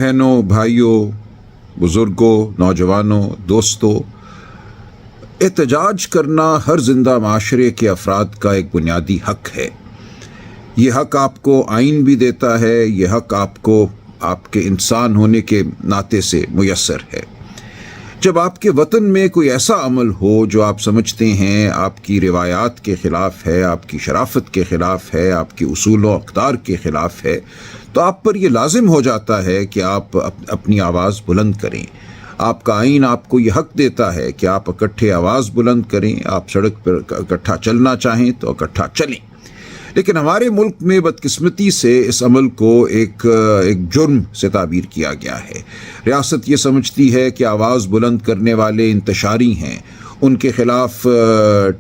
بہنوں، بھائیوں، بزرگوں، نوجوانوں، دوستوں، احتجاج کرنا ہر زندہ معاشرے کے افراد کا ایک بنیادی حق ہے۔ یہ حق آپ کو آئین بھی دیتا ہے، یہ حق آپ کو آپ کے انسان ہونے کے ناطے سے میسر ہے۔ جب آپ کے وطن میں کوئی ایسا عمل ہو جو آپ سمجھتے ہیں آپ کی روایات کے خلاف ہے، آپ کی شرافت کے خلاف ہے، آپ کے اصول و اقدار کے خلاف ہے، تو آپ پر یہ لازم ہو جاتا ہے کہ آپ اپنی آواز بلند کریں۔ آپ کا آئین آپ کو یہ حق دیتا ہے کہ آپ اکٹھے آواز بلند کریں، آپ سڑک پر اکٹھا چلنا چاہیں تو اکٹھا چلیں۔ لیکن ہمارے ملک میں بدقسمتی سے اس عمل کو ایک جرم سے تعبیر کیا گیا ہے۔ ریاست یہ سمجھتی ہے کہ آواز بلند کرنے والے انتشاری ہیں، ان کے خلاف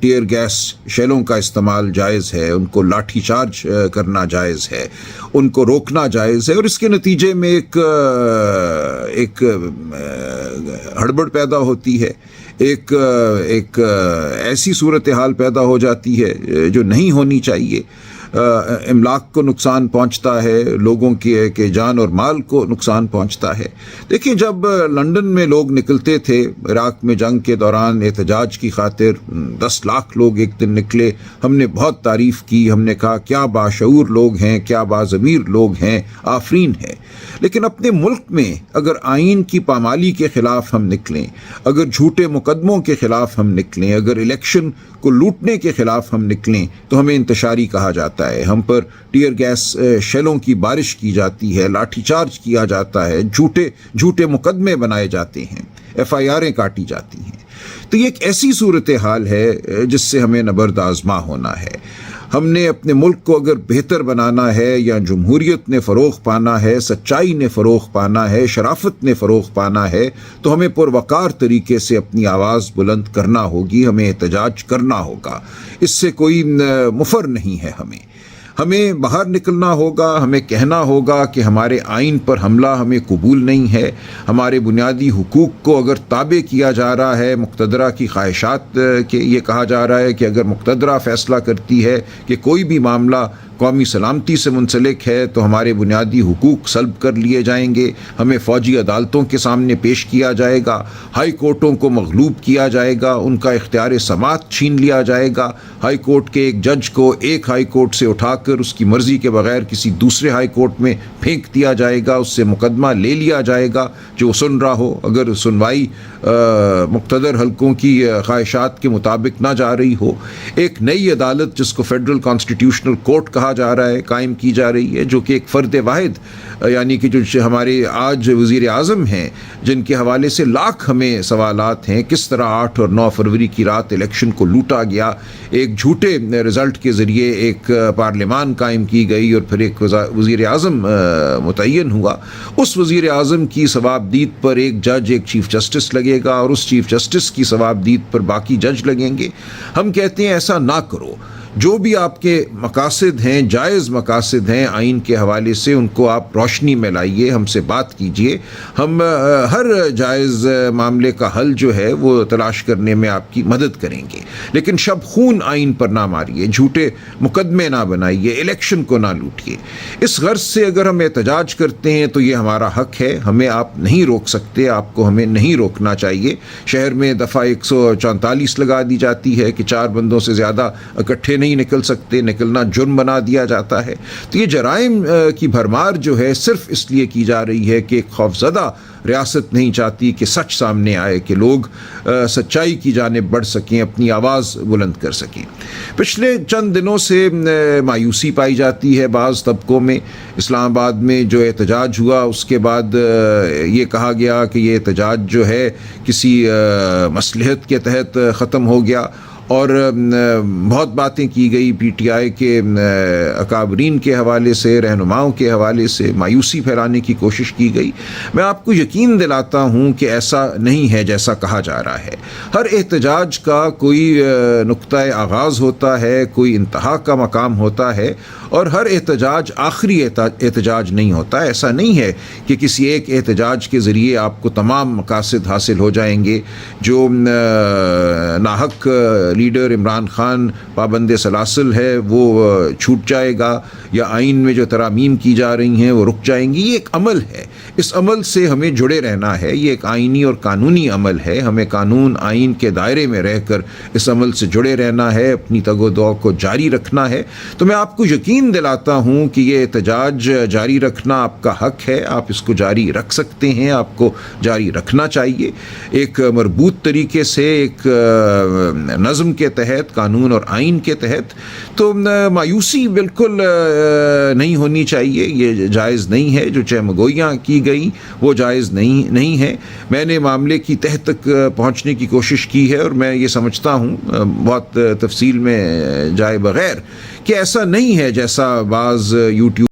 ٹیئر گیس شیلوں کا استعمال جائز ہے، ان کو لاٹھی چارج کرنا جائز ہے، ان کو روکنا جائز ہے، اور اس کے نتیجے میں ایک ہڑبڑ پیدا ہوتی ہے، ایک ایسی صورتحال پیدا ہو جاتی ہے جو نہیں ہونی چاہیے۔ املاک کو نقصان پہنچتا ہے، لوگوں کے جان اور مال کو نقصان پہنچتا ہے۔ دیکھیں، جب لندن میں لوگ نکلتے تھے عراق میں جنگ کے دوران احتجاج کی خاطر، 10 لاکھ لوگ ایک دن نکلے، ہم نے بہت تعریف کی، ہم نے کہا کیا باشعور لوگ ہیں، کیا باضمیر لوگ ہیں، آفرین ہے۔ لیکن اپنے ملک میں اگر آئین کی پامالی کے خلاف ہم نکلیں، اگر جھوٹے مقدموں کے خلاف ہم نکلیں، اگر الیکشن کو لوٹنے کے خلاف ہم نکلیں تو ہمیں انتشاری کہا جاتا ہے، ہم پر ٹیئر گیس شیلوں کی بارش کی جاتی ہے، لاٹھی چارج کیا جاتا ہے، جھوٹے مقدمے بنائے جاتے ہیں، FIRیں کاٹی جاتی ہیں۔ تو یہ ایک ایسی صورتحال ہے جس سے ہمیں نبرد آزما ہونا ہے۔ ہم نے اپنے ملک کو اگر بہتر بنانا ہے، یا جمہوریت نے فروغ پانا ہے، سچائی نے فروغ پانا ہے، شرافت نے فروغ پانا ہے، تو ہمیں پروقار طریقے سے اپنی آواز بلند کرنا ہوگی، ہمیں احتجاج کرنا ہوگا۔ اس سے کوئی مفر نہیں ہے۔ ہمیں باہر نکلنا ہوگا، ہمیں کہنا ہوگا کہ ہمارے آئین پر حملہ ہمیں قبول نہیں ہے، ہمارے بنیادی حقوق کو اگر تابع کیا جا رہا ہے مقتدرہ کی خواہشات کے، یہ کہا جا رہا ہے کہ اگر مقتدرہ فیصلہ کرتی ہے کہ کوئی بھی معاملہ قومی سلامتی سے منسلک ہے تو ہمارے بنیادی حقوق سلب کر لیے جائیں گے، ہمیں فوجی عدالتوں کے سامنے پیش کیا جائے گا، ہائی کورٹوں کو مغلوب کیا جائے گا، ان کا اختیار سماعت چھین لیا جائے گا، ہائی کورٹ کے ایک جج کو ایک ہائی کورٹ سے اٹھا کر اس کی مرضی کے بغیر کسی دوسرے ہائی کورٹ میں پھینک دیا جائے گا، اس سے مقدمہ لے لیا جائے گا جو سن رہا ہو، اگر سنوائی مقتدر حلقوں کی خواہشات کے مطابق نہ جا رہی ہو۔ ایک نئی عدالت جس کو فیڈرل کانسٹیٹیوشنل کورٹ کہا جا رہا ہے قائم کی جا رہی ہے، جو کہ ایک فرد واحد، یعنی کہ جو ہمارے آج وزیر اعظم ہیں جن کے حوالے سے لاکھ ہمیں سوالات ہیں، کس طرح 8 اور 9 فروری کی رات الیکشن کو لوٹا گیا، ایک جھوٹے رزلٹ کے ذریعے ایک پارلیمان قائم کی گئی اور پھر ایک وزیر اعظم متعین ہوا۔ اس وزیر اعظم کی ثوابدید پر ایک جج، ایک چیف جسٹس لگے گا، اور اس چیف جسٹس کی ثوابدید پر باقی جج لگیں گے۔ ہم کہتے ہیں ایسا نہ کرو۔ جو بھی آپ کے مقاصد ہیں، جائز مقاصد ہیں آئین کے حوالے سے، ان کو آپ روشنی میں لائیے، ہم سے بات کیجئے، ہم ہر جائز معاملے کا حل جو ہے وہ تلاش کرنے میں آپ کی مدد کریں گے، لیکن شب خون آئین پر نہ ماریے، جھوٹے مقدمے نہ بنائیے، الیکشن کو نہ لوٹیے۔ اس غرض سے اگر ہم احتجاج کرتے ہیں تو یہ ہمارا حق ہے، ہمیں آپ نہیں روک سکتے، آپ کو ہمیں نہیں روکنا چاہیے۔ شہر میں دفعہ 144 لگا دی جاتی ہے کہ 4 بندوں سے زیادہ اکٹھے نہیں نکل سکتے، نکلنا جرم بنا دیا جاتا ہے۔ تو یہ جرائم کی بھرمار جو ہے صرف اس لیے کی جا رہی ہے کہ ایک خوفزدہ ریاست نہیں چاہتی کہ سچ سامنے آئے، کہ لوگ سچائی کی جانب بڑھ سکیں، اپنی آواز بلند کر سکیں۔ پچھلے چند دنوں سے مایوسی پائی جاتی ہے بعض طبقوں میں۔ اسلام آباد میں جو احتجاج ہوا اس کے بعد یہ کہا گیا کہ یہ احتجاج جو ہے کسی مصلحت کے تحت ختم ہو گیا، اور بہت باتیں کی گئی PTI کے اکابرین کے حوالے سے، رہنماؤں کے حوالے سے مایوسی پھیلانے کی کوشش کی گئی۔ میں آپ کو یقین دلاتا ہوں کہ ایسا نہیں ہے جیسا کہا جا رہا ہے۔ ہر احتجاج کا کوئی نقطہ آغاز ہوتا ہے، کوئی انتہا کا مقام ہوتا ہے، اور ہر احتجاج آخری احتجاج نہیں ہوتا۔ ایسا نہیں ہے کہ کسی ایک احتجاج کے ذریعے آپ کو تمام مقاصد حاصل ہو جائیں گے۔ جو ناحق لیڈر عمران خان پابند سلاسل ہے وہ چھوٹ جائے گا، یا آئین میں جو ترامیم کی جا رہی ہیں وہ رک جائیں گی۔ یہ ایک عمل ہے، اس عمل سے ہمیں جڑے رہنا ہے. یہ ایک آئینی اور قانونی عمل ہے. ہمیں قانون آئین کے دائرے میں رہ کر اس عمل سے جڑے رہنا ہے, اپنی تگ و دو کو جاری رکھنا ہے. تو میں آپ کو یقین دلاتا ہوں کہ یہ احتجاج جاری رکھنا آپ کا حق ہے. آپ اس کو جاری رکھ سکتے ہیں, آپ کو جاری رکھنا چاہیے ایک مربوط طریقے سے, ایک نظم کے تحت, قانون اور آئین کے تحت. تو مایوسی بالکل نہیں ہونی چاہیے. یہ جائز نہیں ہے. جو چہمگوئیاں کی گئی وہ جائز نہیں ہے. میں نے معاملے کی تہ تک پہنچنے کی کوشش کی ہے, اور میں یہ سمجھتا ہوں بہت تفصیل میں جائے بغیر کہ ایسا نہیں ہے جیسا بعض یوٹیوب